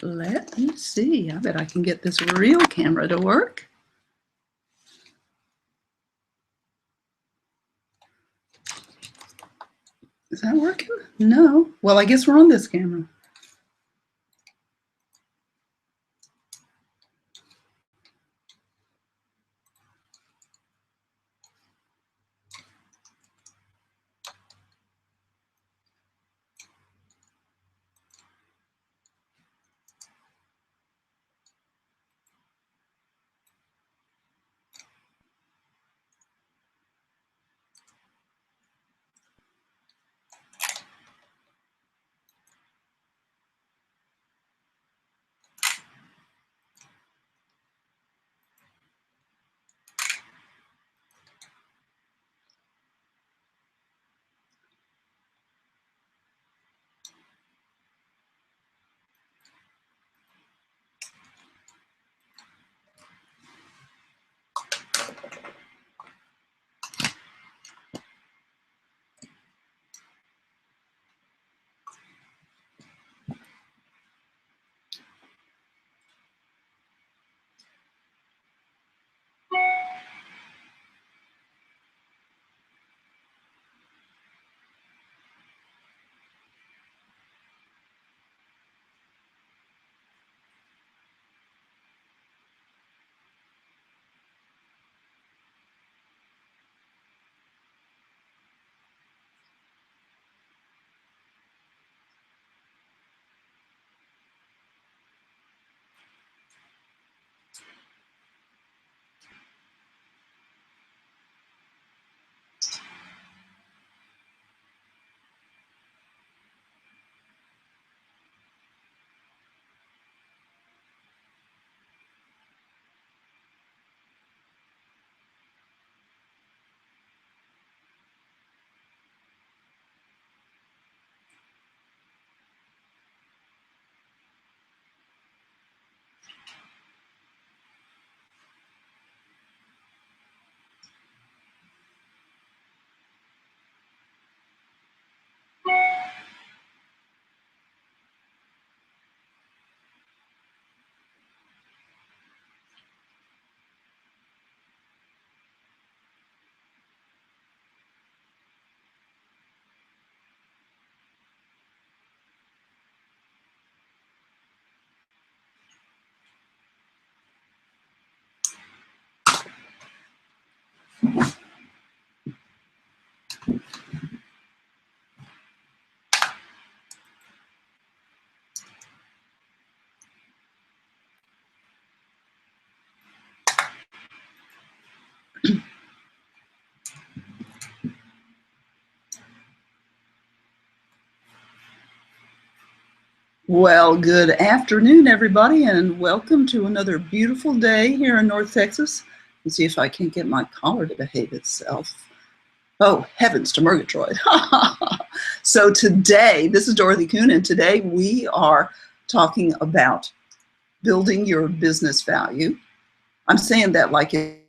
Let me see. I bet I can get this real camera to work. Is that working? No. Well, I guess we're on this camera. Well, good afternoon, everybody, and welcome to another beautiful day here in North Texas. Let's see if I can get my collar to behave itself. Oh, heavens to Murgatroyd. So today, this is Dorothy Kuhn, and today we are talking about building your business value. I'm saying that like a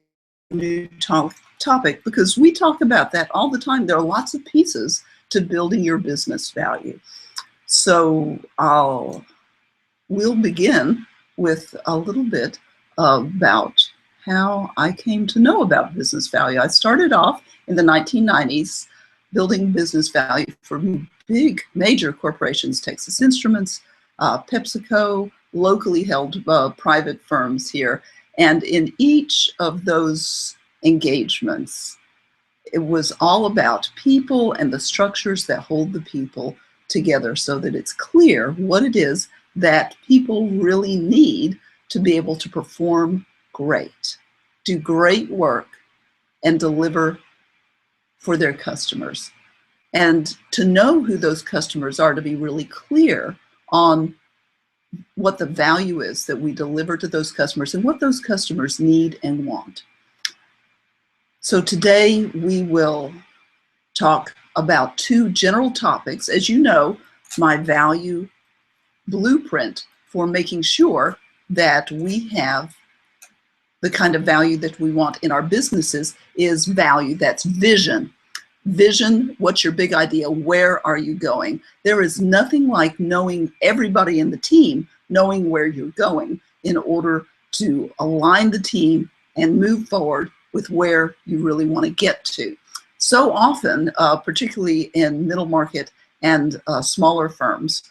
new topic because we talk about that all the time. There are lots of pieces to building your business value. So we'll begin with a little bit about how I came to know about business value. I started off in the 1990s building business value for big major corporations, Texas Instruments, PepsiCo, locally held private firms here. And in each of those engagements, it was all about people and the structures that hold the people together so that it's clear what it is that people really need to be able to perform great, do great work, and deliver for their customers. And to know who those customers are, to be really clear on what the value is that we deliver to those customers and what those customers need and want. So today we will talk about two general topics. As you know, my value blueprint for making sure that we have the kind of value that we want in our businesses is value. That's vision. Vision, what's your big idea? Where are you going? There is nothing like knowing everybody in the team knowing where you're going in order to align the team and move forward with where you really want to get to. So often, particularly in middle market and smaller firms,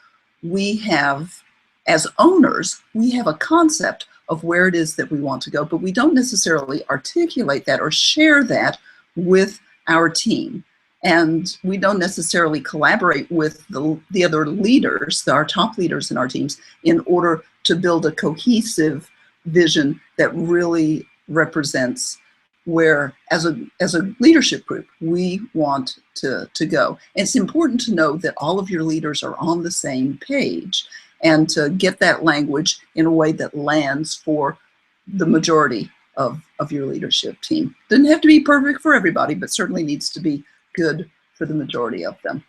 we have, as owners, we have a concept of where it is that we want to go, but we don't necessarily articulate that or share that with our team. And we don't necessarily collaborate with the other leaders, our top leaders in our teams, in order to build a cohesive vision that really represents where, as a leadership group, we want to go. And it's important to know that all of your leaders are on the same page and to get that language in a way that lands for the majority of your leadership team. Doesn't have to be perfect for everybody, but certainly needs to be good for the majority of them.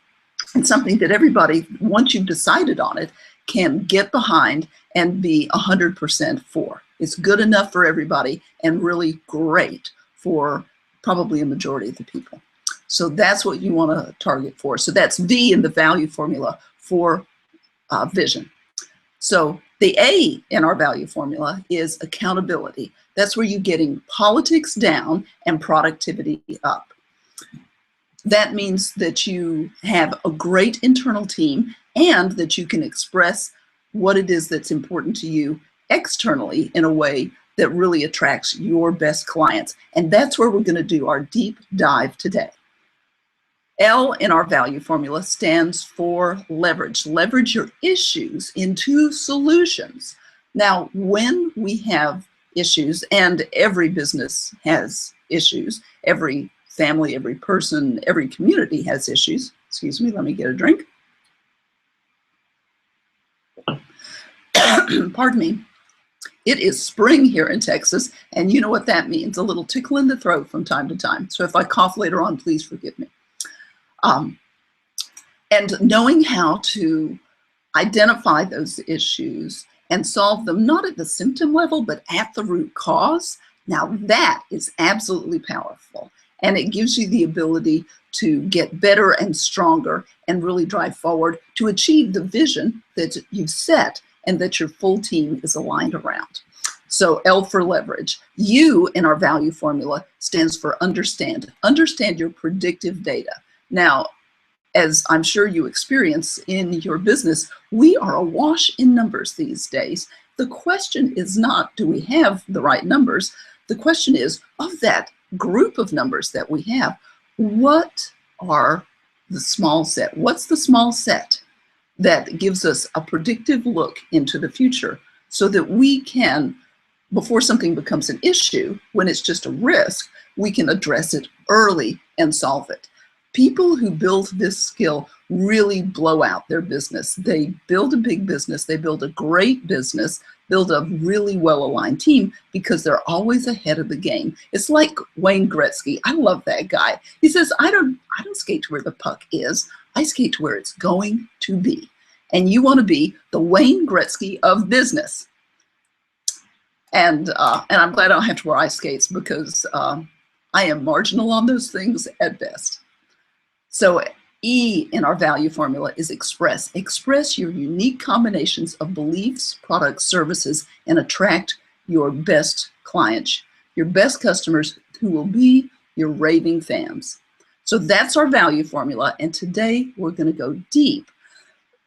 And something that everybody, once you've decided on it, can get behind and be 100% for. It's good enough for everybody and really great for probably a majority of the people. So that's what you want to target for. So that's V in the value formula for vision. So the A in our value formula is accountability. That's where you're getting politics down and productivity up. That means that you have a great internal team and that you can express what it is that's important to you externally in a way that really attracts your best clients. And that's where we're going to do our deep dive today. L in our value formula stands for leverage. Leverage your issues into solutions. Now, when we have issues, and every business has issues, every family, every person, every community has issues. Excuse me, let me get a drink. Pardon me. It is spring here in Texas, and you know what that means, a little tickle in the throat from time to time. So if I cough later on, please forgive me. And knowing how to identify those issues and solve them, not at the symptom level, but at the root cause, now that is absolutely powerful. And it gives you the ability to get better and stronger and really drive forward to achieve the vision that you've set and that your full team is aligned around. So L for leverage. U in our value formula stands for understand. Understand your predictive data. Now, as I'm sure you experience in your business, we are awash in numbers these days. The question is not, do we have the right numbers? The question is, of that group of numbers that we have, what are the small set? What's the small set that gives us a predictive look into the future so that we can, before something becomes an issue, when it's just a risk, we can address it early and solve it. People who build this skill really blow out their business. They build a big business, they build a great business, build a really well-aligned team because they're always ahead of the game. It's like Wayne Gretzky. I love that guy. He says, I don't skate to where the puck is. I skate to where it's going to be. And you want to be the Wayne Gretzky of business. And I'm glad I don't have to wear ice skates because I am marginal on those things at best. So E in our value formula is express. Express your unique combinations of beliefs, products, services, and attract your best clients, your best customers who will be your raving fans. So that's our value formula. And today we're going to go deep.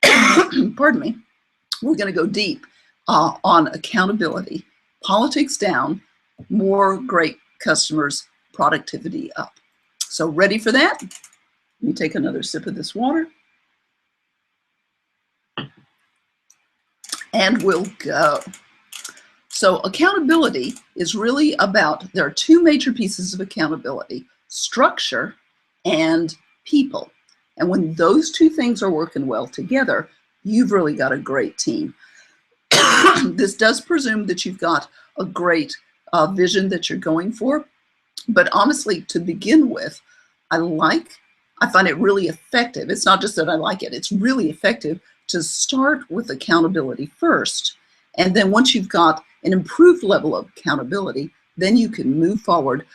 Pardon me. We're going to go deep on accountability, politics down, more great customers, productivity up. So ready for that? Let me take another sip of this water. And we'll go. So accountability is really about, there are two major pieces of accountability, structure and people. And when those two things are working well together, you've really got a great team. This does presume that you've got a great vision that you're going for. But honestly, to begin with, I find it really effective. It's not just that I like it, it's really effective to start with accountability first. And then once you've got an improved level of accountability, then you can move forward,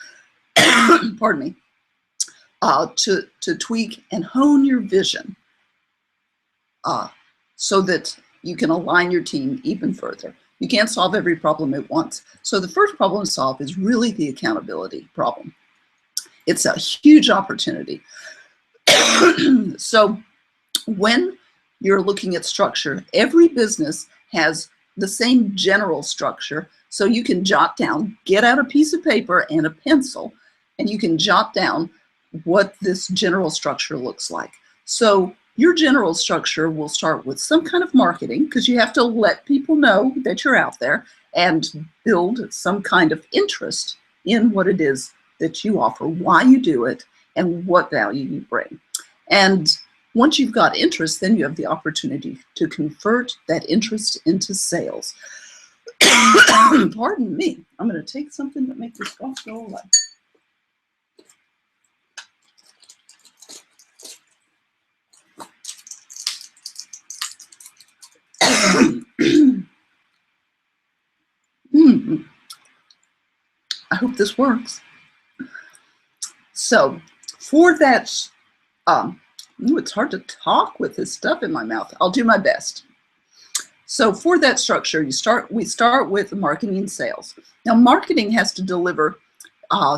pardon me, to tweak and hone your vision so that you can align your team even further. You can't solve every problem at once. So the first problem to solve is really the accountability problem. It's a huge opportunity. So when you're looking at structure, every business has the same general structure. So you can jot down, get out a piece of paper and a pencil, and you can jot down what this general structure looks like. So your general structure will start with some kind of marketing, because you have to let people know that you're out there and build some kind of interest in what it is that you offer, why you do it, and what value you bring. And once you've got interest, then you have the opportunity to convert that interest into sales. Pardon me. I'm going to take something that makes this cough go away. I hope this works. So for that, it's hard to talk with this stuff in my mouth. I'll do my best. So for that structure, we start with marketing and sales. Now, marketing has to deliver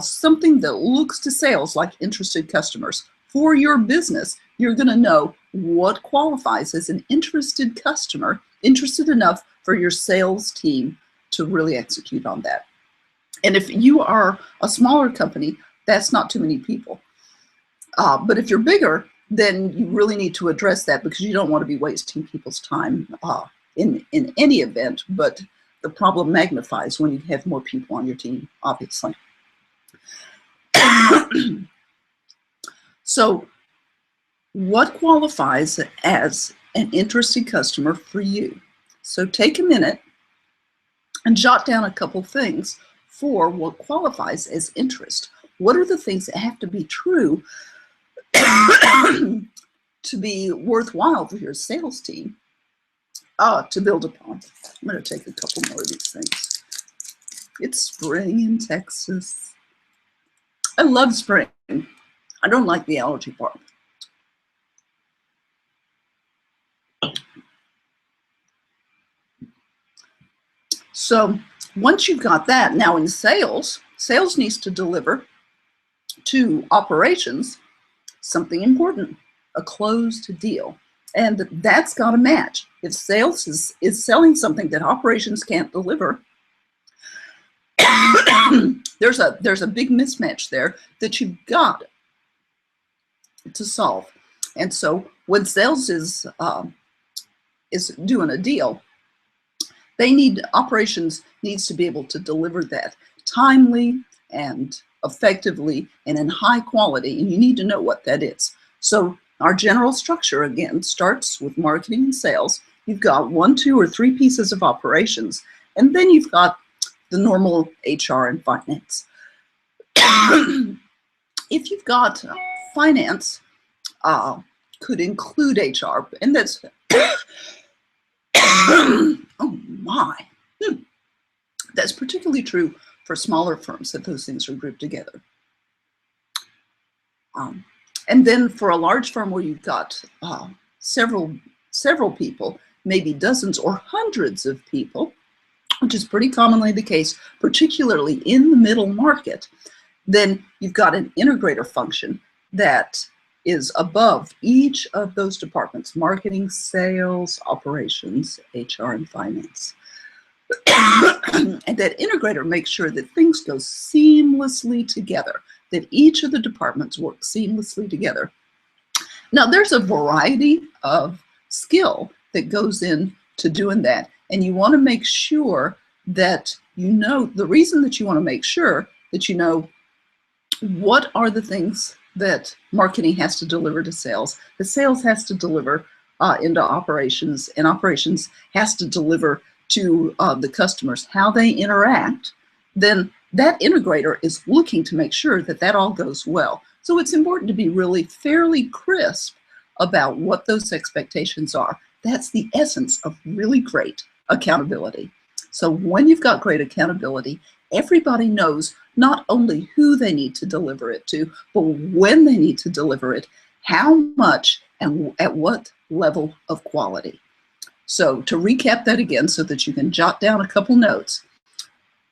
something that looks to sales like interested customers. For your business, you're going to know what qualifies as an interested customer, interested enough for your sales team to really execute on that. And if you are a smaller company, that's not too many people. But if you're bigger, then you really need to address that, because you don't want to be wasting people's time in any event, but the problem magnifies when you have more people on your team, obviously. So what qualifies as an interested customer for you? So take a minute and jot down a couple things for what qualifies as interest. What are the things that have to be true to be worthwhile for your sales team to build upon? I'm going to take a couple more of these things. It's spring in Texas. I love spring. I don't like the allergy part. So once you've got that, now in sales needs to deliver to operations something important, a closed deal. And that's got to match. If sales is selling something that operations can't deliver, there's a big mismatch there that you've got to solve. And so when sales is doing a deal, operations needs to be able to deliver that timely and effectively and in high quality, and you need to know what that is. So our general structure, again, starts with marketing and sales. You've got 1, 2, or 3 pieces of operations, and then you've got the normal HR and finance. If you've got finance, could include HR, and that's, oh my, that's particularly true for smaller firms, that those things are grouped together. And then for a large firm where you've got several people, maybe dozens or hundreds of people, which is pretty commonly the case, particularly in the middle market, then you've got an integrator function that is above each of those departments: marketing, sales, operations, HR, and finance. And that integrator makes sure that things go seamlessly together, that each of the departments work seamlessly together. Now, there's a variety of skill that goes into doing that, and you want to make sure that you know, the reason that you want to make sure that you know what are the things that marketing has to deliver to sales, the sales has to deliver into operations, and operations has to deliver to the customers, how they interact, then that integrator is looking to make sure that that all goes well. So it's important to be really fairly crisp about what those expectations are. That's the essence of really great accountability. So when you've got great accountability, everybody knows not only who they need to deliver it to, but when they need to deliver it, how much, and at what level of quality. So to recap that again so that you can jot down a couple notes,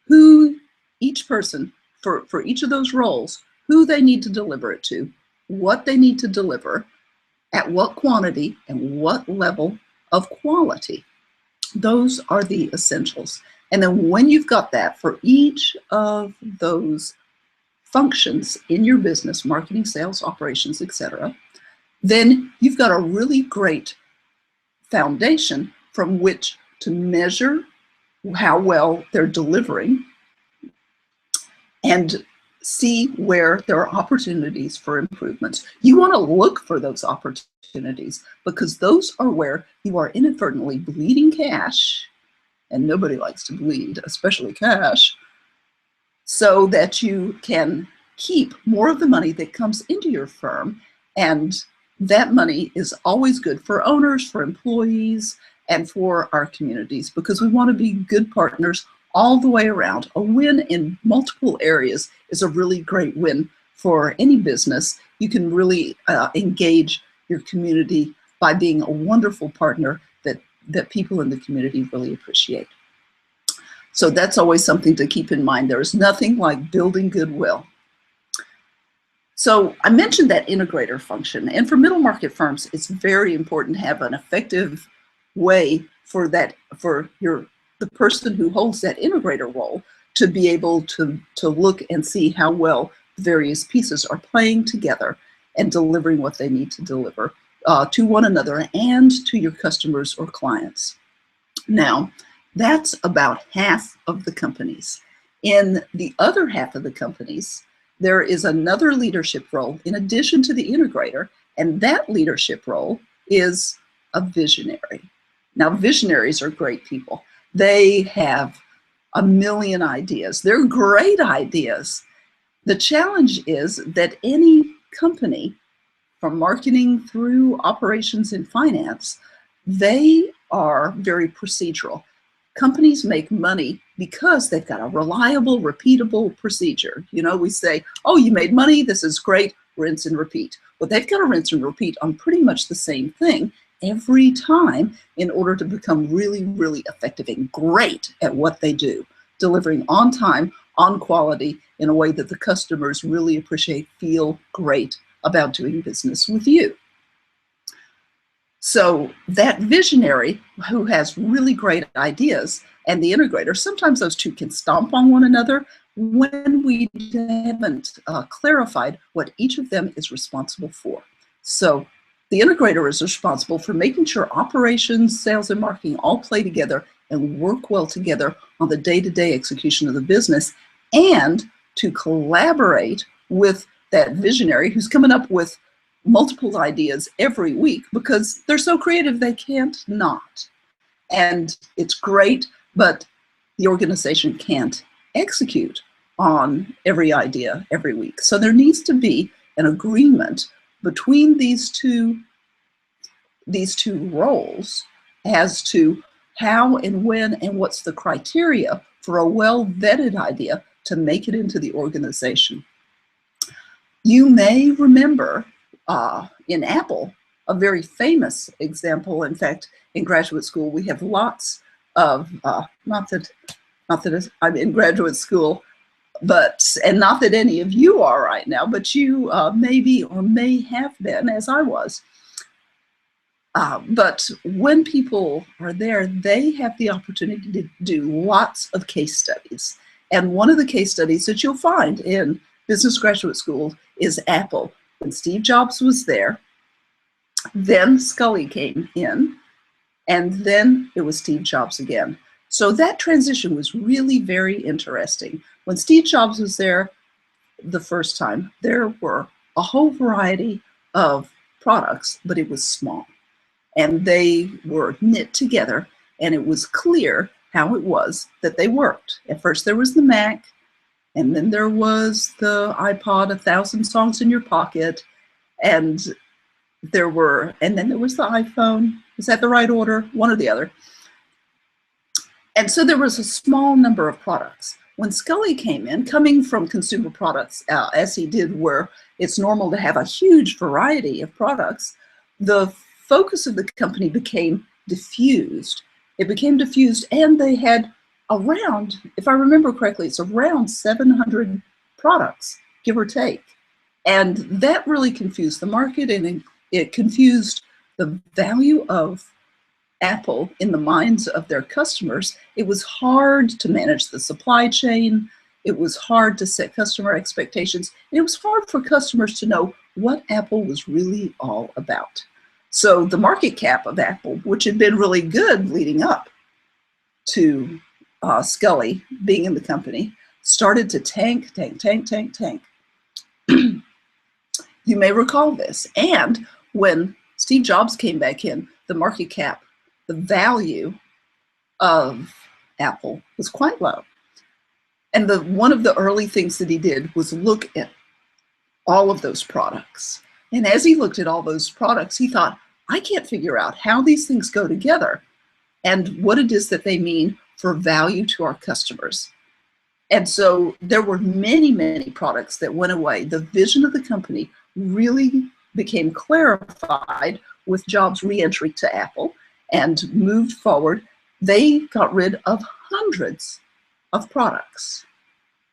who each person, for each of those roles, who they need to deliver it to, what they need to deliver, at what quantity, and what level of quality. Those are the essentials. And then when you've got that for each of those functions in your business, marketing, sales, operations, etc., then you've got a really great foundation from which to measure how well they're delivering and see where there are opportunities for improvements. You want to look for those opportunities because those are where you are inadvertently bleeding cash, and nobody likes to bleed, especially cash, so that you can keep more of the money that comes into your firm. And that money is always good for owners, for employees, and for our communities, because we want to be good partners all the way around. A win in multiple areas is a really great win for any business. You can really engage your community by being a wonderful partner that people in the community really appreciate. So that's always something to keep in mind. There is nothing like building goodwill. So I mentioned that integrator function, and for middle market firms, it's very important to have an effective way for the person who holds that integrator role to be able to look and see how well the various pieces are playing together and delivering what they need to deliver to one another and to your customers or clients. Now, that's about half of the companies. In the other half of the companies, there is another leadership role in addition to the integrator, and that leadership role is a visionary. Now, visionaries are great people. They have a million ideas. They're great ideas. The challenge is that any company, from marketing through operations and finance, they are very procedural. Companies make money because they've got a reliable, repeatable procedure. You know, we say, oh, you made money, this is great, rinse and repeat. But they've got to rinse and repeat on pretty much the same thing every time in order to become really, really effective and great at what they do, delivering on time, on quality, in a way that the customers really appreciate, feel great about doing business with you. So that visionary who has really great ideas and the integrator, sometimes those two can stomp on one another when we haven't clarified what each of them is responsible for. So the integrator is responsible for making sure operations, sales, and marketing all play together and work well together on the day-to-day execution of the business, and to collaborate with that visionary who's coming up with multiple ideas every week because they're so creative they can't not. And it's great, but the organization can't execute on every idea every week. So there needs to be an agreement between these two roles as to how and when and what's the criteria for a well-vetted idea to make it into the organization. You may remember in Apple, a very famous example. In fact, in graduate school, we have lots of, not that I'm in graduate school, and not that any of you are right now, but you maybe or may have been, as I was. But when people are there, they have the opportunity to do lots of case studies. And one of the case studies that you'll find in business graduate school is Apple. When Steve Jobs was there, then Scully came in, and then it was Steve Jobs again. So that transition was really very interesting. When Steve Jobs was there the first time, there were a whole variety of products, but it was small. And they were knit together, and it was clear how it was that they worked. At first there was the Mac, and then there was the iPod, 1,000 songs in your pocket, and then there was the iPhone. Is that the right order? One or the other. And so there was a small number of products. When Scully came in, coming from consumer products, as he did, where it's normal to have a huge variety of products, the focus of the company became diffused. It became diffused, and they had around, if I remember correctly, it's around 700 products, give or take. And that really confused the market, and it confused the value of Apple in the minds of their customers. It was hard to manage the supply chain. It was hard to set customer expectations. And it was hard for customers to know what Apple was really all about. So the market cap of Apple, which had been really good leading up to Scully being in the company, started to tank. You may recall this. And when Steve Jobs came back in, the market cap, the value of Apple was quite low. And one of the early things that he did was look at all of those products. And as he looked at all those products, he thought, I can't figure out how these things go together and what it is that they mean for value to our customers. And so there were many, many products that went away. The vision of the company really became clarified with Jobs' re-entry to Apple and moved forward. They got rid of hundreds of products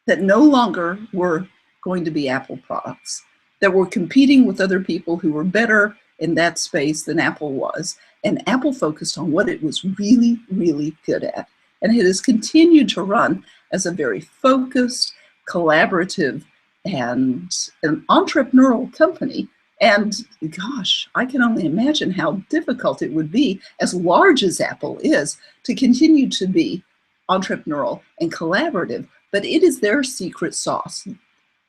that no longer were going to be Apple products, that were competing with other people who were better in that space than Apple was. And Apple focused on what it was really, really good at. And it has continued to run as a very focused, collaborative, and an entrepreneurial company. And gosh, I can only imagine how difficult it would be, as large as Apple is, to continue to be entrepreneurial and collaborative. But it is their secret sauce.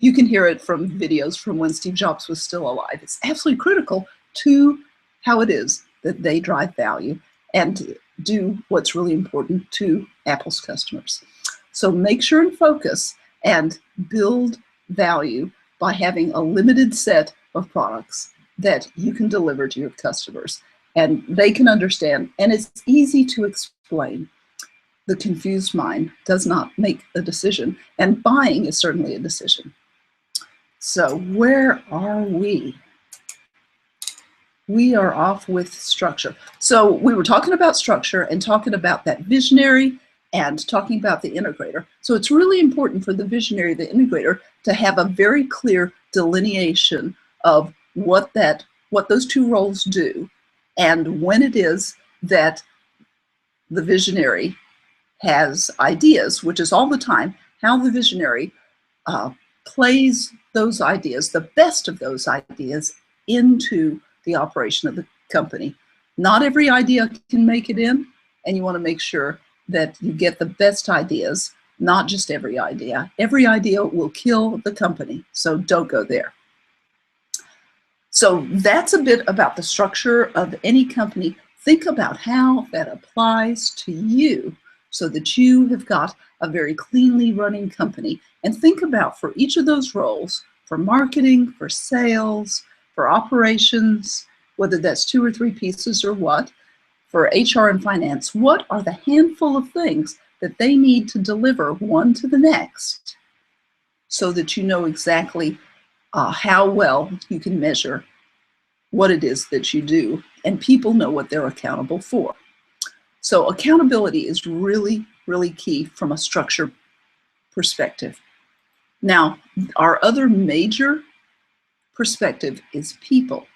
You can hear it from videos from when Steve Jobs was still alive. It's absolutely critical to how it is that they drive value and do what's really important to Apple's customers. So make sure and focus and build value by having a limited set of products that you can deliver to your customers and they can understand. And it's easy to explain. The confused mind does not make a decision, and buying is certainly a decision. So where are we? We are off with structure. So we were talking about structure and talking about that visionary and talking about the integrator. So it's really important for the visionary, the integrator, to have a very clear delineation of what those two roles do, and when it is that the visionary has ideas, which is all the time, how the visionary plays those ideas, the best of those ideas, into the operation of the company. Not every idea can make it in, and you want to make sure that you get the best ideas, not just every idea. Every idea will kill the company, so don't go there. So that's a bit about the structure of any company. Think about how that applies to you so that you have got a very cleanly running company. And think about, for each of those roles, for marketing, for sales, for operations, whether that's 2 or 3 pieces or what, for HR and finance, what are the handful of things that they need to deliver one to the next so that you know exactly how well you can measure what it is that you do, and people know what they're accountable for. So accountability is really, really key from a structure perspective. Now, our other major perspective is people.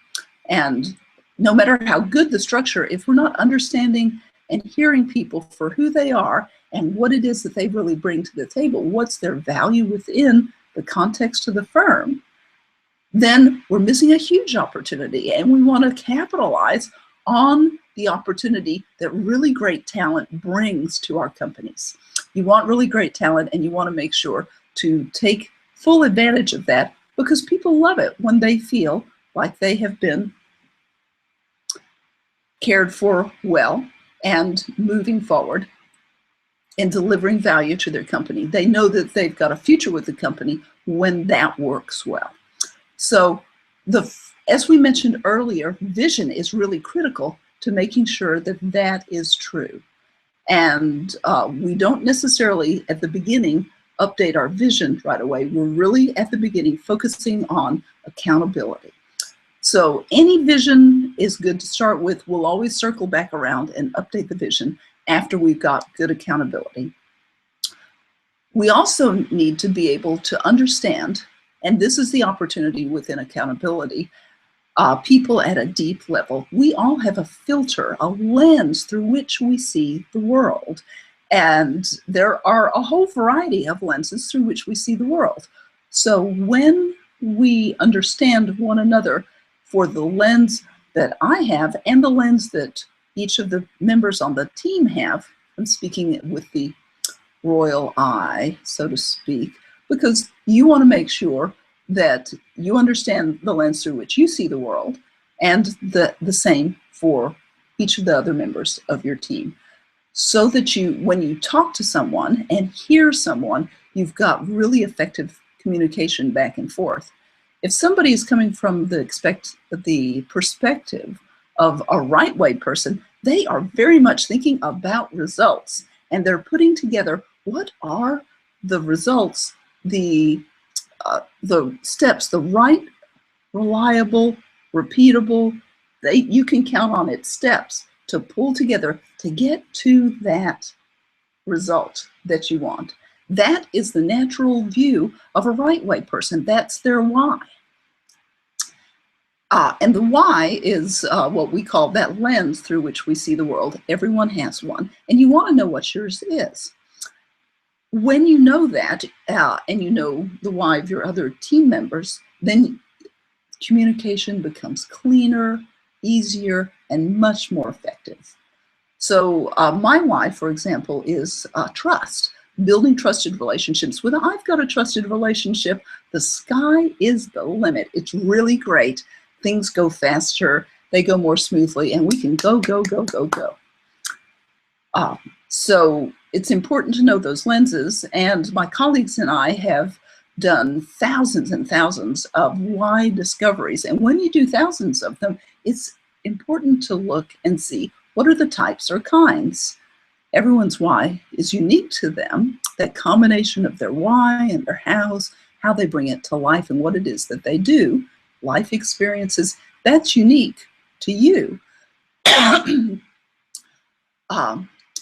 And no matter how good the structure, if we're not understanding and hearing people for who they are and what it is that they really bring to the table, what's their value within the context of the firm, then we're missing a huge opportunity, and we want to capitalize on the opportunity that really great talent brings to our companies. You want really great talent, and you want to make sure to take full advantage of that, because people love it when they feel like they have been cared for well and moving forward and delivering value to their company. They know that they've got a future with the company when that works well. So as we mentioned earlier, vision is really critical to making sure that that is true. And we don't necessarily at the beginning update our vision right away. We're really at the beginning focusing on accountability. So any vision is good to start with. We'll always circle back around and update the vision after we've got good accountability. We also need to be able to understand, and this is the opportunity within accountability, people at a deep level. We all have a filter, a lens through which we see the world. And there are a whole variety of lenses through which we see the world. So when we understand one another for the lens that I have and the lens that each of the members on the team have, I'm speaking with the royal eye, so to speak, because you want to make sure that you understand the lens through which you see the world, and the same for each of the other members of your team. So that you, when you talk to someone and hear someone, you've got really effective communication back and forth. If somebody is coming from the perspective of a right-way person, they are very much thinking about results, and they're putting together what are the results, the steps, the right, reliable, repeatable, you can count on its steps to pull together to get to that result that you want. That is the natural view of a right-way person. That's their why. And the why is what we call that lens through which we see the world. Everyone has one, and you want to know what yours is. When you know that, and you know the why of your other team members, then communication becomes cleaner, easier, and much more effective. So my why, for example, is trust. Building trusted relationships. When I've got a trusted relationship, the sky is the limit. It's really great. Things go faster, they go more smoothly, and we can go, go, go, go, go. So it's important to know those lenses, and my colleagues and I have done thousands and thousands of why discoveries. And when you do thousands of them, it's important to look and see what are the types or kinds. Everyone's why is unique to them. That combination of their why and their hows, how they bring it to life and what it is that they do, life experiences, that's unique to you.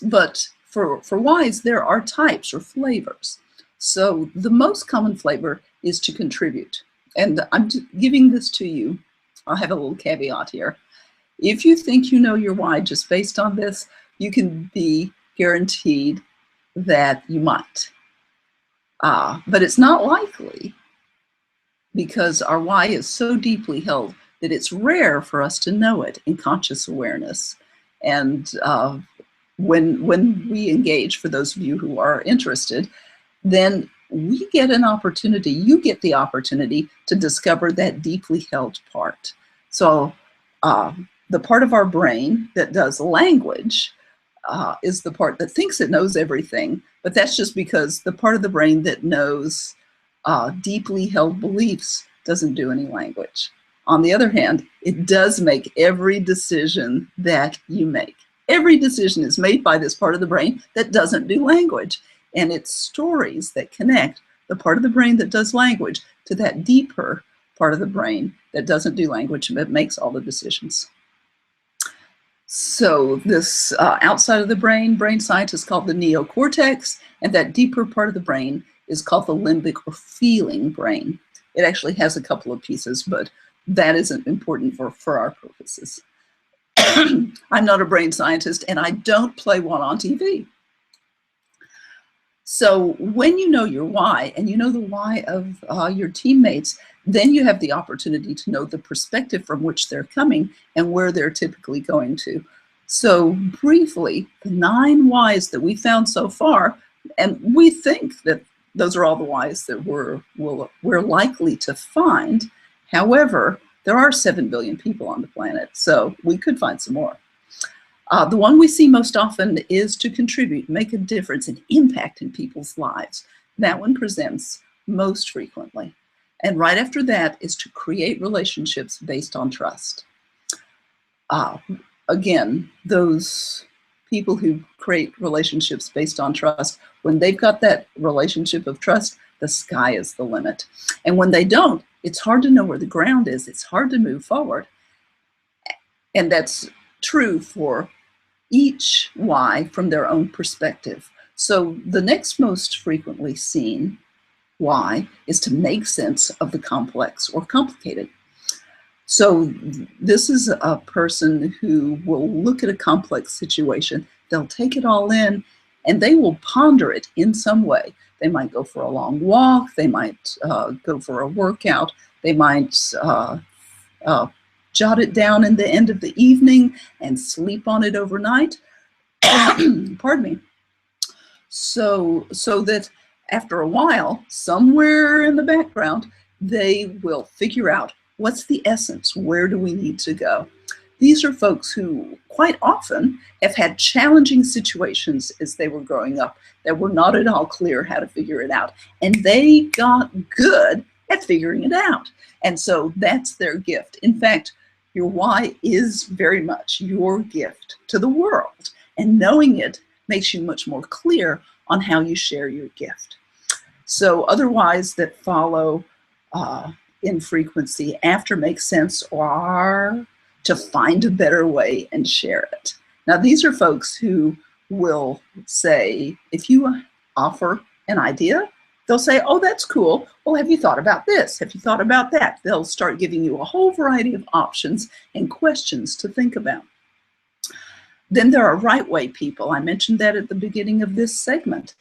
But for whys, there are types or flavors. So the most common flavor is to contribute. And I'm giving this to you. I'll have a little caveat here. If you think you know your why just based on this, you can be guaranteed that you might. But it's not likely, because our why is so deeply held that it's rare for us to know it in conscious awareness. And when we engage, for those of you who are interested, then we get an opportunity, you get the opportunity to discover that deeply held part. So the part of our brain that does language is the part that thinks it knows everything, but that's just because the part of the brain that knows deeply held beliefs doesn't do any language. On the other hand, it does make every decision that you make. Every decision is made by this part of the brain that doesn't do language. And it's stories that connect the part of the brain that does language to that deeper part of the brain that doesn't do language but makes all the decisions. So this outside of the brain scientists call the neocortex, and that deeper part of the brain is called the limbic or feeling brain. It actually has a couple of pieces, but that isn't important for our purposes. I'm not a brain scientist, and I don't play one on TV. So when you know your why, and you know the why of your teammates, then you have the opportunity to know the perspective from which they're coming and where they're typically going to. So briefly, the 9 whys that we found so far, and we think that those are all the whys that we're likely to find. However, there are 7 billion people on the planet, so we could find some more. The one we see most often is to contribute, make a difference, and impact in people's lives. That one presents most frequently. And right after that is to create relationships based on trust. Again, those people who create relationships based on trust, when they've got that relationship of trust, the sky is the limit. And when they don't, it's hard to know where the ground is. It's hard to move forward. And that's true for each why from their own perspective. So the next most frequently seen why is to make sense of the complex or complicated. So this is a person who will look at a complex situation, they'll take it all in, and they will ponder it in some way. They might go for a long walk, they might go for a workout, they might jot it down in the end of the evening and sleep on it overnight. Pardon me. So that after a while, somewhere in the background, they will figure out what's the essence, where do we need to go? These are folks who quite often have had challenging situations as they were growing up that were not at all clear how to figure it out. And they got good at figuring it out. And so that's their gift. In fact, your why is very much your gift to the world. And knowing it makes you much more clear on how you share your gift. So other whys that follow in frequency after make sense are to find a better way and share it. Now, these are folks who will say, if you offer an idea, they'll say, oh, that's cool. Well, have you thought about this? Have you thought about that? They'll start giving you a whole variety of options and questions to think about. Then there are right way people. I mentioned that at the beginning of this segment.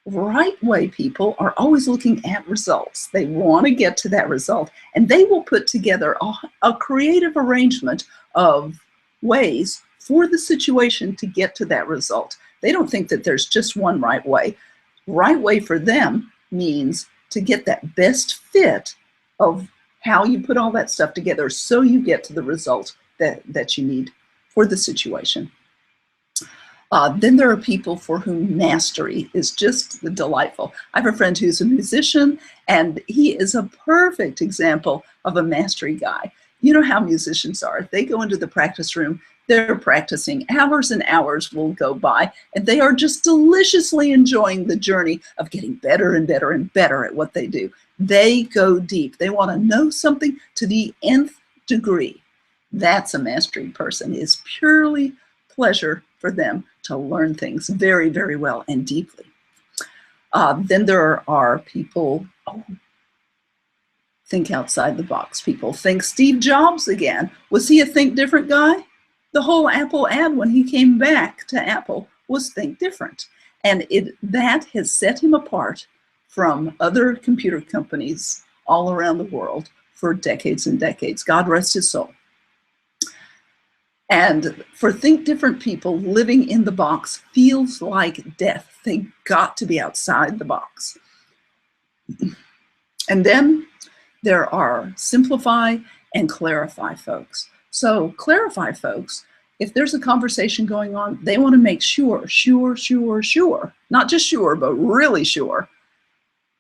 Right way people are always looking at results. They want to get to that result, and they will put together a creative arrangement of ways for the situation to get to that result. They don't think that there's just one right way. Right way for them means to get that best fit of how you put all that stuff together so you get to the result that you need for the situation. Then there are people for whom mastery is just delightful. I have a friend who's a musician, and he is a perfect example of a mastery guy. You know how musicians are. They go into the practice room, they're practicing, hours and hours will go by, and they are just deliciously enjoying the journey of getting better and better and better at what they do. They go deep. They want to know something to the nth degree. That's a mastery person. It's purely pleasure for them to learn things very, very well and deeply. Then there are people, think outside the box people. Think Steve Jobs again. Was he a think different guy? The whole Apple ad when he came back to Apple was think different. And that has set him apart from other computer companies all around the world for decades and decades. God rest his soul. And for think different people, living in the box feels like death. They got to be outside the box. And then there are simplify and clarify folks. So clarify folks, if there's a conversation going on, they want to make sure, not just sure, but really sure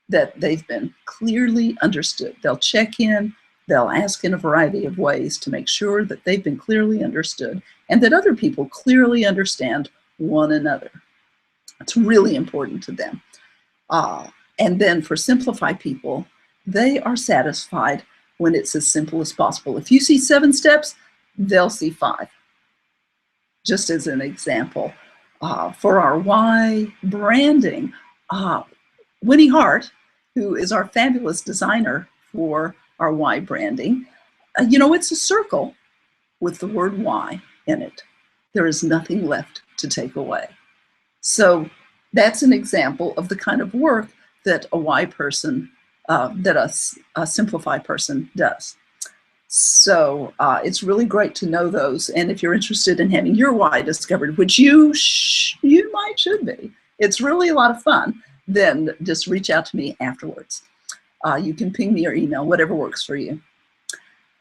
that they've been clearly understood. They'll check in. They'll ask in a variety of ways to make sure that they've been clearly understood and that other people clearly understand one another. It's really important to them. And then for simplify people, they are satisfied when it's as simple as possible. If you see 7 steps, they'll see 5. Just as an example, for our why branding, Winnie Hart, who is our fabulous designer for our why branding, it's a circle with the word why in it. There is nothing left to take away. So that's an example of the kind of work that a why person, that a simplify person does. So it's really great to know those. And if you're interested in having your why discovered, which you should be, it's really a lot of fun, then just reach out to me afterwards. You can ping me or email, whatever works for you.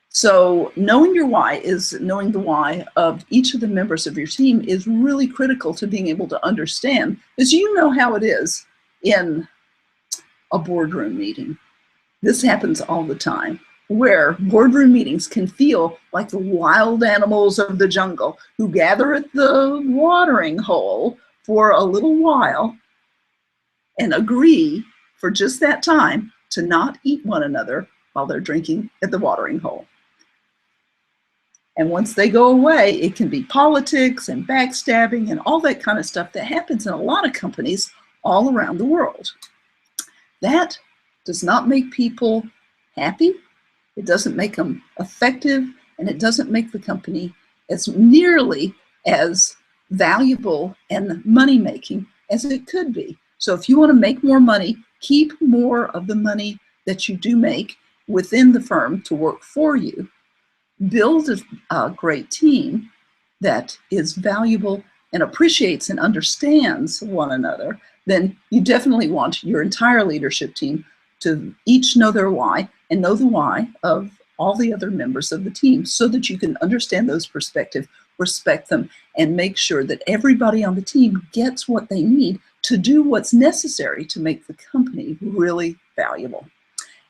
So knowing your why is knowing the why of each of the members of your team is really critical to being able to understand, because you know how it is in a boardroom meeting. This happens all the time, where boardroom meetings can feel like the wild animals of the jungle who gather at the watering hole for a little while and agree for just that time to not eat one another while they're drinking at the watering hole. And once they go away, it can be politics and backstabbing and all that kind of stuff that happens in a lot of companies all around the world. That does not make people happy. It doesn't make them effective, and it doesn't make the company as nearly as valuable and money-making as it could be. So if you want to make more money, keep more of the money that you do make within the firm to work for you. Build a great team that is valuable and appreciates and understands one another. Then you definitely want your entire leadership team to each know their why and know the why of all the other members of the team, so that you can understand those perspectives, respect them, and make sure that everybody on the team gets what they need to do what's necessary to make the company really valuable.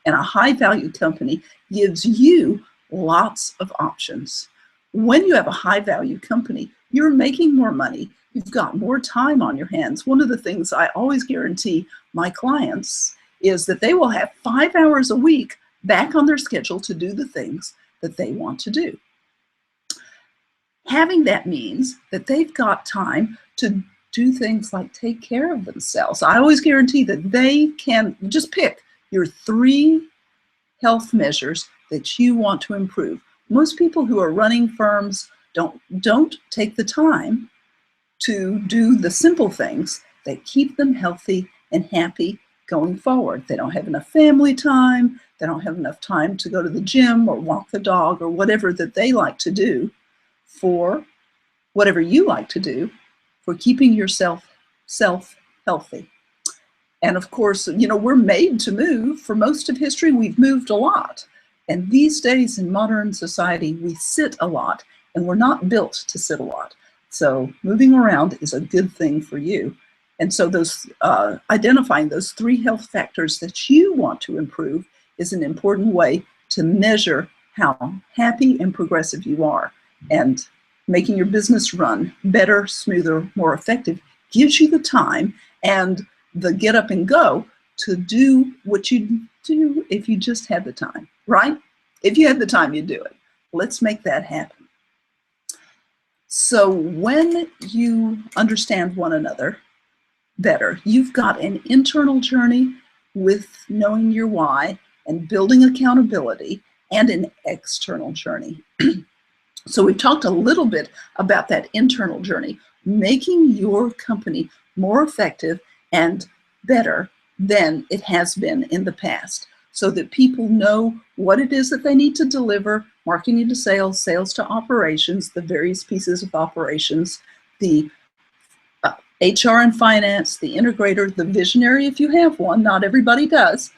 And a high-value company gives you lots of options. When you have a high-value company, you're making more money. You've got more time on your hands. One of the things I always guarantee my clients is that they will have 5 hours a week back on their schedule to do the things that they want to do. Having that means that they've got time to do things like take care of themselves. I always guarantee that they can just pick your 3 health measures that you want to improve. Most people who are running firms don't take the time to do the simple things that keep them healthy and happy going forward. They don't have enough family time. They don't have enough time to go to the gym or walk the dog or whatever that they like to do, for whatever you like to do for keeping yourself healthy. And of course, you know, we're made to move. For most of history, we've moved a lot. And these days in modern society, we sit a lot, and we're not built to sit a lot. So moving around is a good thing for you. And so those identifying those 3 health factors that you want to improve is an important way to measure how happy and progressive you are. And making your business run better, smoother, more effective gives you the time and the get up and go to do what you do if you just had the time, right? If you had the time, you'd do it. Let's make that happen. So when you understand one another better, you've got an internal journey with knowing your why and building accountability, and an external journey. So we've talked a little bit about that internal journey, making your company more effective and better than it has been in the past, so that people know what it is that they need to deliver: marketing to sales, sales to operations, the various pieces of operations, the HR and finance, the integrator, the visionary if you have one. Not everybody does,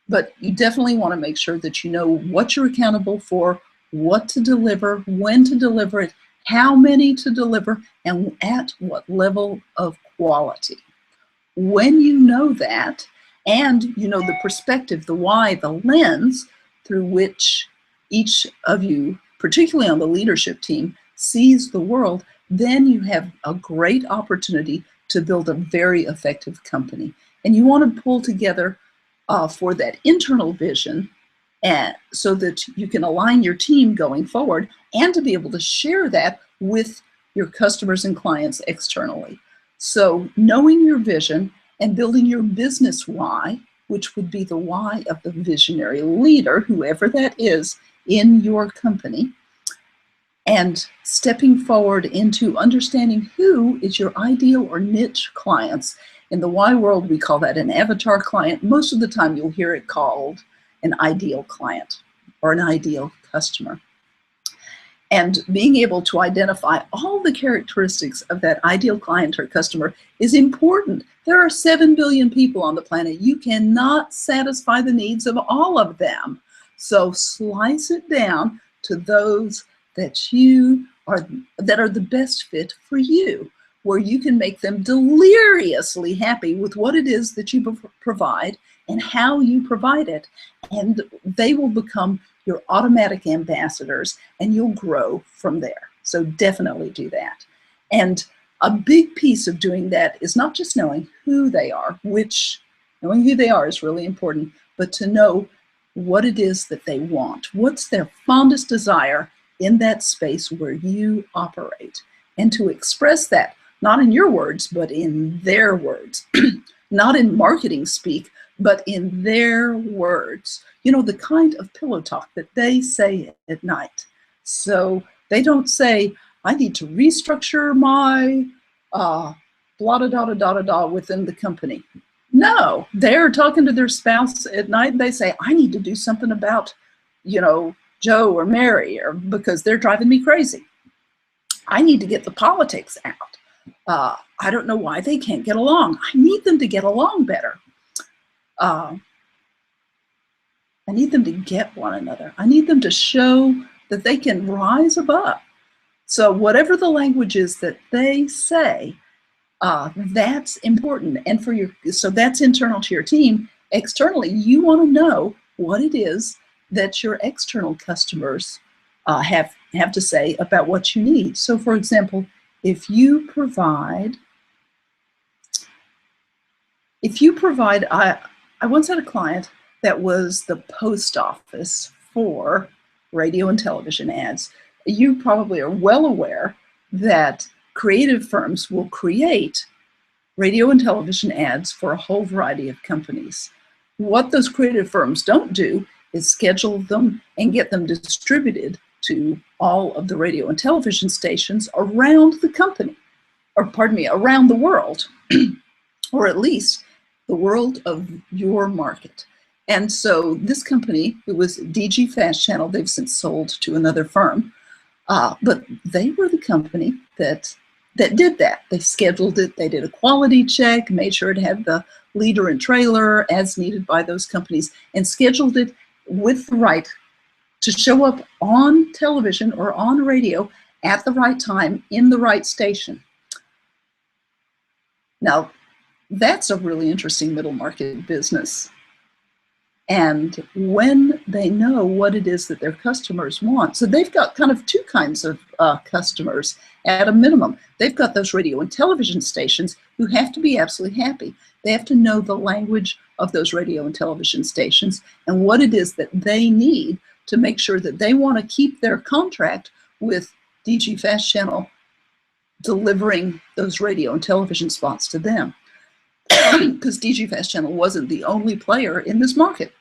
but you definitely want to make sure that you know what you're accountable for, what to deliver, when to deliver it, how many to deliver, and at what level of quality. When you know that, and you know the perspective, the why, the lens through which each of you, particularly on the leadership team, sees the world, then you have a great opportunity to build a very effective company. And you want to pull together for that internal vision, and so that you can align your team going forward, and to be able to share that with your customers and clients externally. So knowing your vision and building your business why, which would be the why of the visionary leader, whoever that is in your company, and stepping forward into understanding who is your ideal or niche clients. In the why world, we call that an avatar client. Most of the time you'll hear it called an ideal client or an ideal customer. And being able to identify all the characteristics of that ideal client or customer is important. There are 7 billion people on the planet. You cannot satisfy the needs of all of them. So slice it down to those that are the best fit for you, where you can make them deliriously happy with what it is that you provide and how you provide it. And they will become your automatic ambassadors, and you'll grow from there. So definitely do that. And a big piece of doing that is not just knowing who they are, which Knowing who they are is really important, but to know what it is that they want. What's their fondest desire in that space where you operate? And to express that, not in your words, but in their words. Not in marketing speak, but in their words. You know, the kind of pillow talk that they say at night. So they don't say, I need to restructure my blah, da, da, da, da, da, within the company. No, they're talking to their spouse at night and they say, I need to do something about, you know, Joe or Mary, or because they're driving me crazy. I need to get the politics out. I don't know why they can't get along. I need them to get along better. I need them to get one another. I need them to show that they can rise above. So whatever the language is that they say, that's important. And so that's internal to your team. Externally, you want to know what it is that your external customers have to say about what you need. So for example, if you provide, I once had a client that was the post office for radio and television ads. You probably are well aware that creative firms will create radio and television ads for a whole variety of companies. What those creative firms don't do is schedule them and get them distributed to all of the radio and television stations around the company, or pardon me, around the world, or at least the world of your market. And so this company, it was DG Fast Channel, they've since sold to another firm, but they were the company that did that. They scheduled it, they did a quality check, made sure it had the leader and trailer as needed by those companies, and scheduled it with the right to show up on television or on radio at the right time in the right station. Now, that's a really interesting middle market business. And when they know what it is that their customers want, so they've got kind of two kinds of customers at a minimum. They've got those radio and television stations who have to be absolutely happy. They have to know the language of those radio and television stations and what it is that they need to make sure that they want to keep their contract with DG Fast Channel delivering those radio and television spots to them. Because DG Fast Channel wasn't the only player in this market.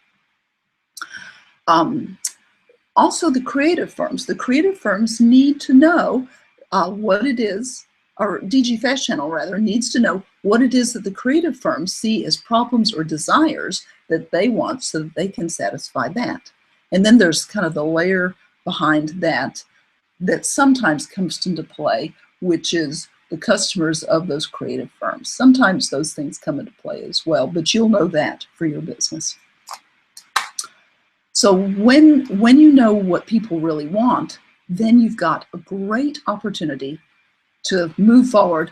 Also the creative firms need to know what it is, or DG Fast Channel rather, needs to know what it is that the creative firms see as problems or desires that they want so that they can satisfy that. And then there's kind of the layer behind that that sometimes comes into play, which is the customers of those creative firms. Sometimes those things come into play as well, but you'll know that for your business. So when you know what people really want, then you've got a great opportunity to move forward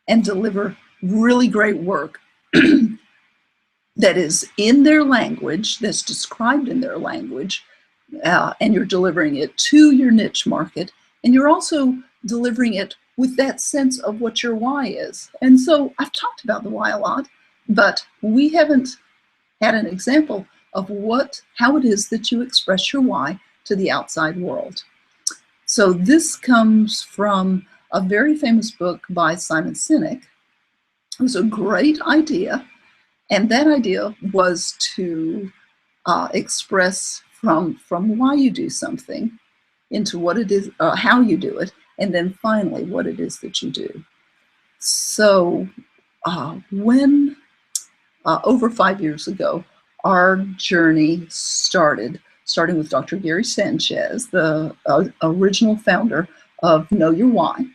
and deliver really great work that is in their language, that's described in their language, and you're delivering it to your niche market, and you're also delivering it with that sense of what your why is. And so I've talked about the why a lot, but we haven't had an example of how it is that you express your why to the outside world. So this comes from a very famous book by Simon Sinek. It was a great idea, and that idea was to express from why you do something into what it is, how you do it, and then finally what it is that you do. So when over 5 years ago, our journey starting with Dr. Gary Sanchez, the original founder of Know Your Why.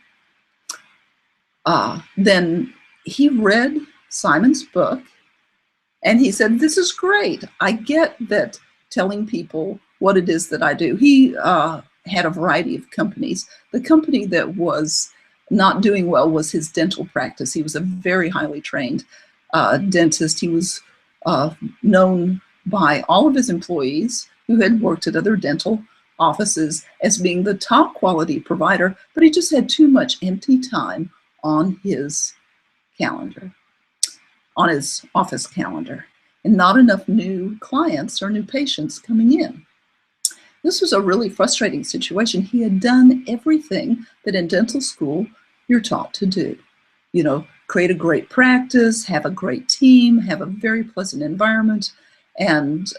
Then he read Simon's book and he said, this is great. I get that telling people what it is that I do. He had a variety of companies. The company that was not doing well was his dental practice. He was a very highly trained dentist. He was known by all of his employees who had worked at other dental offices as being the top quality provider, but he just had too much empty time on his calendar. on his office calendar and not enough new clients or new patients coming in. This was a really frustrating situation. He had done everything that in dental school you're taught to do. You know, create a great practice, have a great team, have a very pleasant environment, and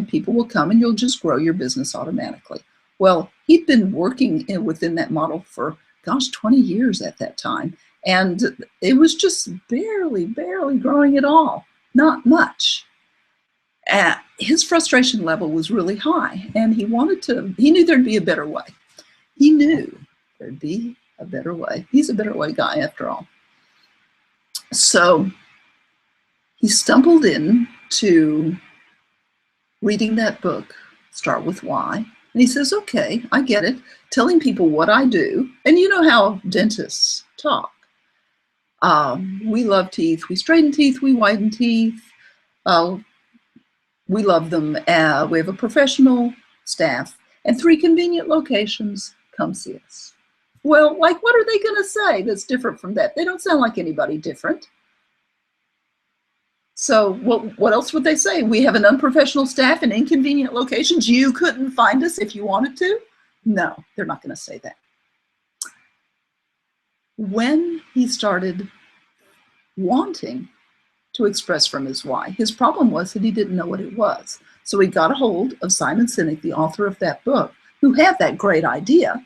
people will come and you'll just grow your business automatically. Well, he'd been working within that model for, gosh, 20 years at that time. And it was just barely growing at all, not much. His frustration level was really high, and he knew there'd be a better way. He knew there'd be a better way. He's a better way guy after all. So he stumbled into reading that book, Start With Why. And he says, okay, I get it. Telling people what I do. And you know how dentists talk. We love teeth. We straighten teeth. We whiten teeth. We love them. We have a professional staff and 3 convenient locations. Come see us. Well, like, what are they going to say that's different from that? They don't sound like anybody different. So what else would they say? We have an unprofessional staff and inconvenient locations. You couldn't find us if you wanted to? No, they're not going to say that. When he started wanting to express from his why, his problem was that he didn't know what it was. So he got a hold of Simon Sinek, the author of that book, who had that great idea.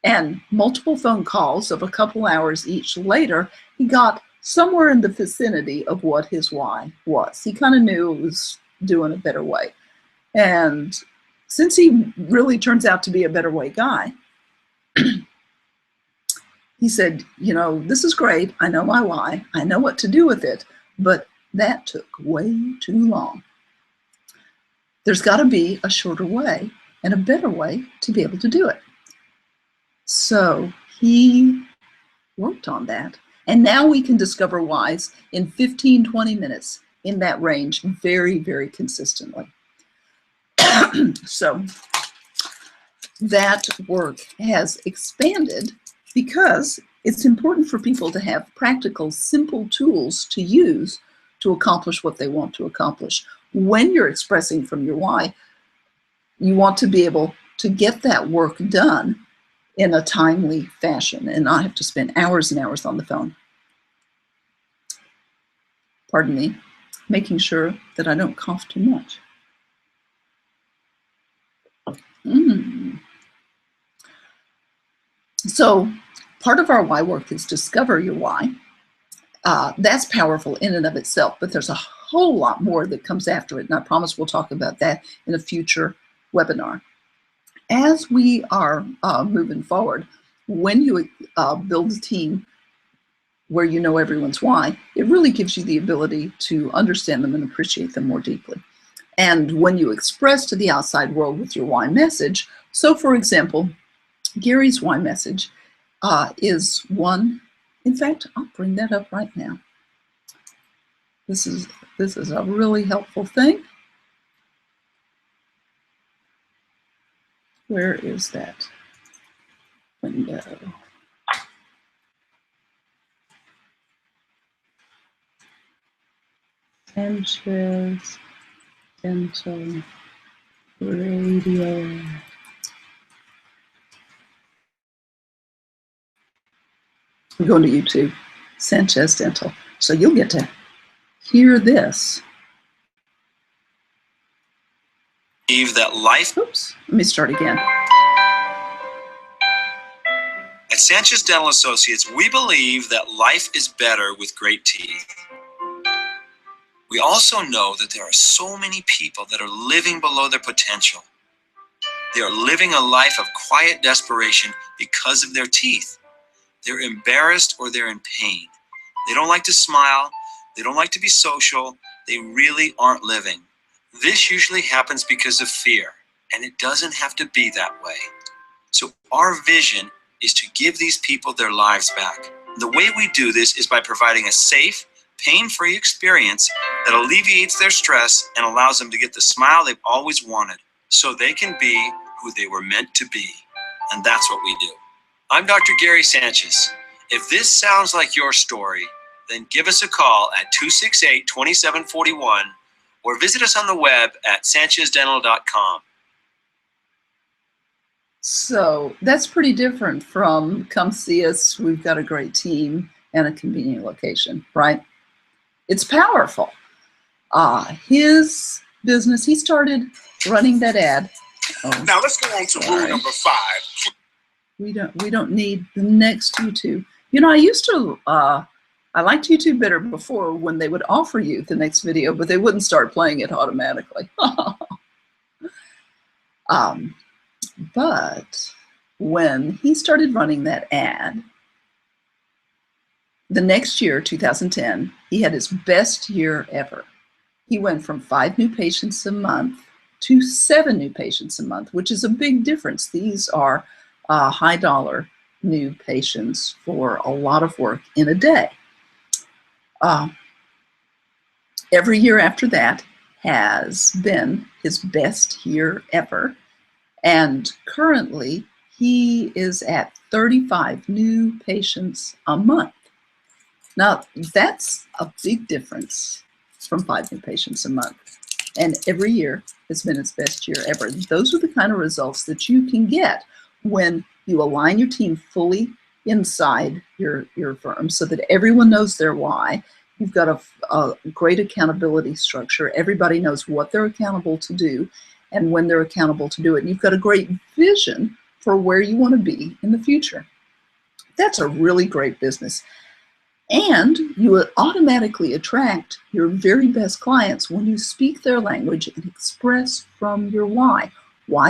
And multiple phone calls of a couple hours each later, he got somewhere in the vicinity of what his why was. He kind of knew it was doing a better way. And since he really turns out to be a better way guy, he said, you know, this is great. I know my why. I know what to do with it. But that took way too long. There's got to be a shorter way and a better way to be able to do it. So he worked on that. And now we can discover whys in 15, 20 minutes in that range very, very consistently. So that work has expanded because it's important for people to have practical, simple tools to use to accomplish what they want to accomplish. When you're expressing from your why, you want to be able to get that work done in a timely fashion and not have to spend hours and hours on the phone. Pardon me, making sure that I don't cough too much. So part of our why work is discover your why. That's powerful in and of itself, but there's a whole lot more that comes after it, and I promise we'll talk about that in a future webinar. As we are moving forward, when you build a team where you know everyone's why, it really gives you the ability to understand them and appreciate them more deeply. And when you express to the outside world with your why message, so for example, Gary's why message is one. In fact, I'll bring that up right now. This is a really helpful thing. Where is that window? Sanchez Dental Radio. We're going to YouTube, Sanchez Dental. So you'll get to hear this. That life. Oops, let me start again. At Sanchez Dental Associates, we believe that life is better with great teeth. We also know that there are so many people that are living below their potential. They are living a life of quiet desperation because of their teeth. They're embarrassed or they're in pain. They don't like to smile. They don't like to be social. They really aren't living. This usually happens because of fear, and it doesn't have to be that way. So our vision is to give these people their lives back. The way we do this is by providing a safe, pain-free experience that alleviates their stress and allows them to get the smile they've always wanted so they can be who they were meant to be. And that's what we do. I'm Dr. Gary Sanchez. If this sounds like your story, then give us a call at 268-2741 or visit us on the web at sanchezdental.com. So that's pretty different from come see us, we've got a great team and a convenient location, right? It's powerful. His business, he started running that ad. Oh, now let's go on to rule number 5. We don't need the next YouTube. You know, I used to I liked YouTube better before when they would offer you the next video, but they wouldn't start playing it automatically. But when he started running that ad, the next year, 2010, he had his best year ever. He went from 5 new patients a month to 7 new patients a month, which is a big difference. These are high dollar new patients for a lot of work in a day. Every year after that has been his best year ever. And currently, he is at 35 new patients a month. Now, that's a big difference from 5 new patients a month. And every year has been his best year ever. Those are the kind of results that you can get when you align your team fully inside your firm so that everyone knows their why. You've got a great accountability structure. Everybody knows what they're accountable to do and when they're accountable to do it. And you've got a great vision for where you want to be in the future. That's a really great business. And you will automatically attract your very best clients when you speak their language and express from your why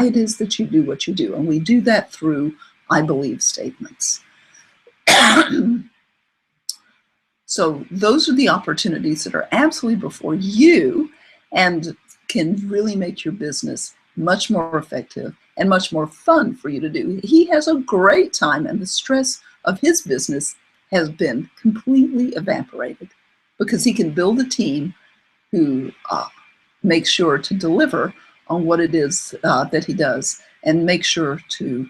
it is that you do what you do. And we do that through I believe statements. So those are the opportunities that are absolutely before you and can really make your business much more effective and much more fun for you to do. He has a great time, and the stress of his business has been completely evaporated because he can build a team who makes sure to deliver on what it is that he does and make sure to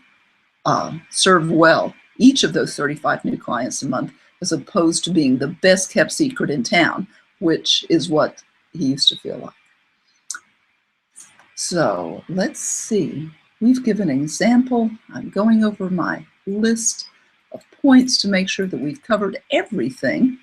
serve well each of those 35 new clients a month, as opposed to being the best kept secret in town, which is what he used to feel like. So let's see. We've given an example. I'm going over my list of points to make sure that we've covered everything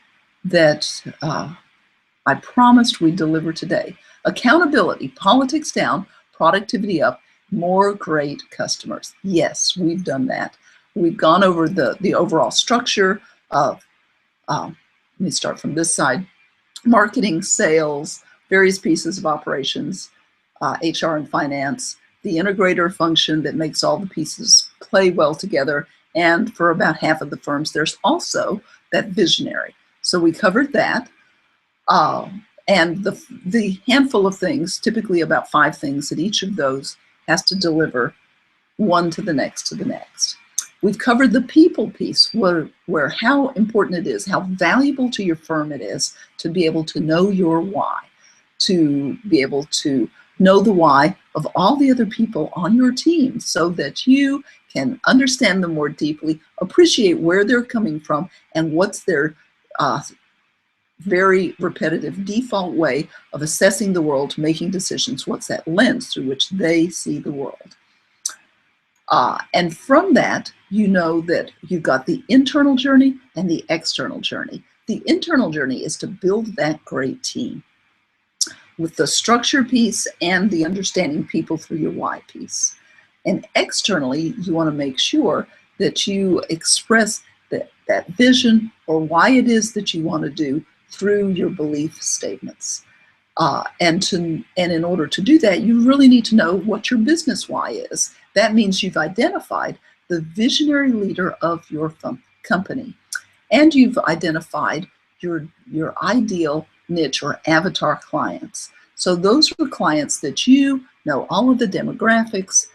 that I promised we'd deliver today. Accountability, politics down, productivity up, more great customers. Yes, we've done that. We've gone over the overall structure of, let me start from this side, marketing, sales, various pieces of operations, HR and finance, the integrator function that makes all the pieces play well together. And for about half of the firms, there's also that visionary. So we covered that. And the handful of things, typically about 5 things, that each of those has to deliver one to the next to the next. We've covered the people piece, where how important it is, how valuable to your firm it is to be able to know your why, to be able to know the why of all the other people on your team so that you can understand them more deeply, appreciate where they're coming from, and what's their very repetitive default way of assessing the world, making decisions. What's that lens through which they see the world? And from that, you know that you've got the internal journey and the external journey. The internal journey is to build that great team with the structure piece and the understanding people through your why piece. And externally, you want to make sure that you express that vision or why it is that you want to do through your belief statements. And in order to do that, you really need to know what your business why is. That means you've identified the visionary leader of your company, and you've identified your ideal niche or avatar clients. So those are clients that you know all of the demographics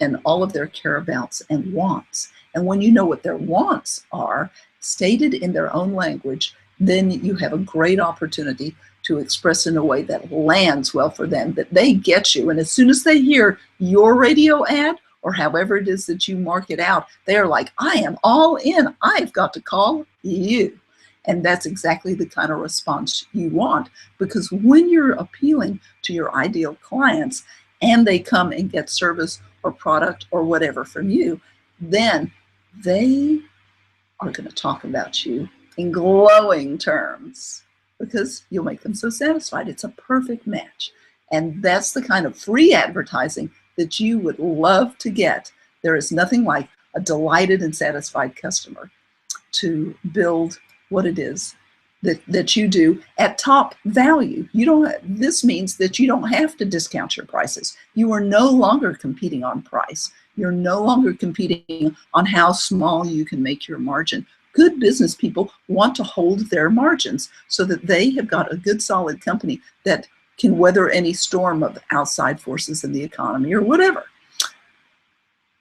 and all of their careabouts and wants. And when you know what their wants are, stated in their own language, then you have a great opportunity to express in a way that lands well for them, that they get you. And as soon as they hear your radio ad, or however it is that you mark it out, they're like, I am all in. I've got to call you. And that's exactly the kind of response you want, because when you're appealing to your ideal clients and they come and get service or product or whatever from you, then they are going to talk about you in glowing terms because you'll make them so satisfied. It's a perfect match. And that's the kind of free advertising that you would love to get. There is nothing like a delighted and satisfied customer to build what it is that you do at top value. This means that you don't have to discount your prices. You are no longer competing on price. You're no longer competing on how small you can make your margin. Good business people want to hold their margins so that they have got a good, solid company that can weather any storm of outside forces in the economy or whatever.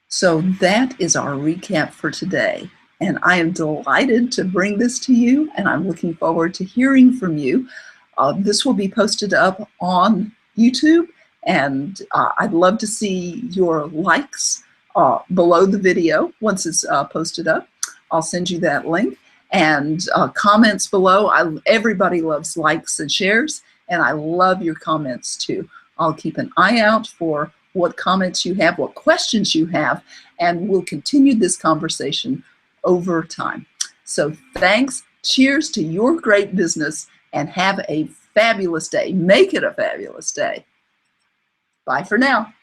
So that is our recap for today. And I am delighted to bring this to you, and I'm looking forward to hearing from you. This will be posted up on YouTube, and I'd love to see your likes below the video once it's posted up. I'll send you that link. And comments below. Everybody loves likes and shares, and I love your comments too. I'll keep an eye out for what comments you have, what questions you have, and we'll continue this conversation over time. So thanks, cheers to your great business, and have a fabulous day. Make it a fabulous day. Bye for now.